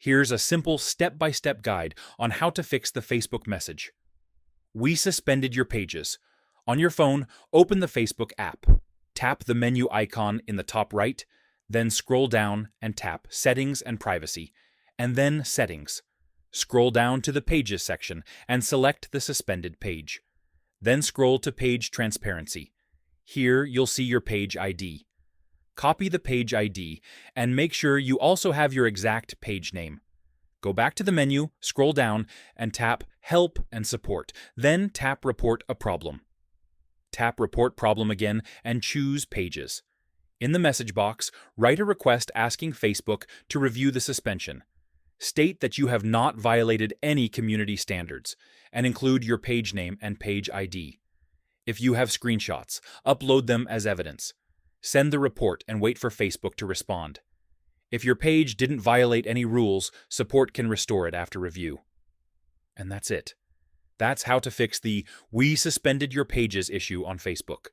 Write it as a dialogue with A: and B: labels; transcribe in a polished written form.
A: Here's a simple step-by-step guide on how to fix the Facebook message. We suspended your pages. On your phone, open the Facebook app. Tap the menu icon in the top right, then scroll down and tap Settings and Privacy, and then Settings. Scroll down to the Pages section and select the suspended page. Then scroll to Page Transparency. Here you'll see your page ID. Copy the page ID and make sure you also have your exact page name. Go back to the menu, scroll down, and tap Help and Support. Then tap Report a Problem. Tap Report Problem again and choose Pages. In the message box, write a request asking Facebook to review the suspension. State that you have not violated any community standards, and include your page name and page ID. If you have screenshots, upload them as evidence. Send the report and wait for Facebook to respond. If your page didn't violate any rules, support can restore it after review. And that's it. That's how to fix the "We suspended your pages" issue on Facebook.